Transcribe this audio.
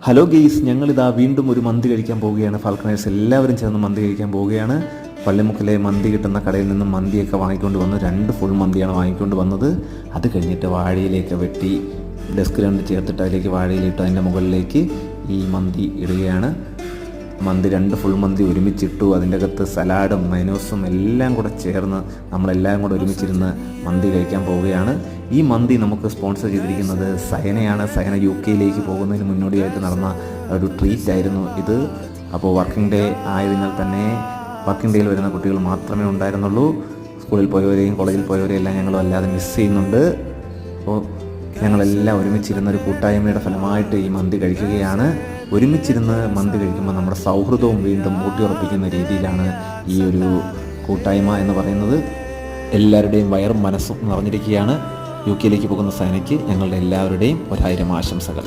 Hello guys, ഞങ്ങളിതാ വീണ്ടും ഒരു മന്തി കഴിക്കാൻ പോവുകയാണ്. ഫാൽക്കണേഴ്സ് എല്ലാവരും ചേർന്ന് മന്തി കഴിക്കാൻ പോവുകയാണ്. പള്ളിമുക്കിലെ മന്തി കിട്ടുന്ന കടയിൽ നിന്നും മന്തിയൊക്കെ വാങ്ങിക്കൊണ്ട് വന്ന് 2 ഫുൾ മന്തിയാണ് വാങ്ങിക്കൊണ്ട് വന്നത്. അത് കഴിഞ്ഞിട്ട് വാഴയിലേക്ക് വെട്ടി ഡെസ്കിലുണ്ട് ചേർത്തിട്ട് അതിലേക്ക് വാഴയിലിട്ട് അതിൻ്റെ മുകളിലേക്ക് ഈ മന്തി ഇടുകയാണ്. മന്തി 2 ഫുൾ മന്തി ഒരുമിച്ചിട്ടു. അതിൻ്റെ അകത്ത് സലാഡും മൈനോസും എല്ലാം കൂടെ ചേർന്ന് നമ്മളെല്ലാം കൂടെ ഒരുമിച്ചിരുന്ന് മന്തി കഴിക്കാൻ പോവുകയാണ്. ഈ മന്തി നമുക്ക് സ്പോൺസർ ചെയ്തിരിക്കുന്നത് സയനയാണ്. സയന UK പോകുന്നതിന് മുന്നോടിയായിട്ട് നടന്ന ഒരു ട്രീറ്റ് ആയിരുന്നു ഇത്. അപ്പോൾ വർക്കിംഗ് ഡേ ആയതിനാൽ തന്നെ വർക്കിംഗ് ഡേയിൽ വരുന്ന കുട്ടികൾ മാത്രമേ ഉണ്ടായിരുന്നുള്ളൂ. സ്കൂളിൽ പോയവരെയും കോളേജിൽ പോയവരെയും എല്ലാം ഞങ്ങൾ വല്ലാതെ മിസ് ചെയ്യുന്നുണ്ട്. അപ്പോൾ ഞങ്ങളെല്ലാം ഒരുമിച്ചിരുന്ന ഒരു കൂട്ടായ്മയുടെ ഫലമായിട്ട് ഈ മന്തി കഴിക്കുകയാണ്. ഒരുമിച്ചിരുന്ന് മന്തി കഴിക്കുമ്പോൾ നമ്മുടെ സൗഹൃദവും വീണ്ടും ഊട്ടിയുറപ്പിക്കുന്ന രീതിയിലാണ് ഈ ഒരു കൂട്ടായ്മ എന്ന് പറയുന്നത്. എല്ലാവരുടെയും വയറും മനസ്സും നിറഞ്ഞിരിക്കുകയാണ്. UK പോകുന്ന സേനയ്ക്ക് ഞങ്ങളുടെ എല്ലാവരുടെയും 1000 ആശംസകൾ.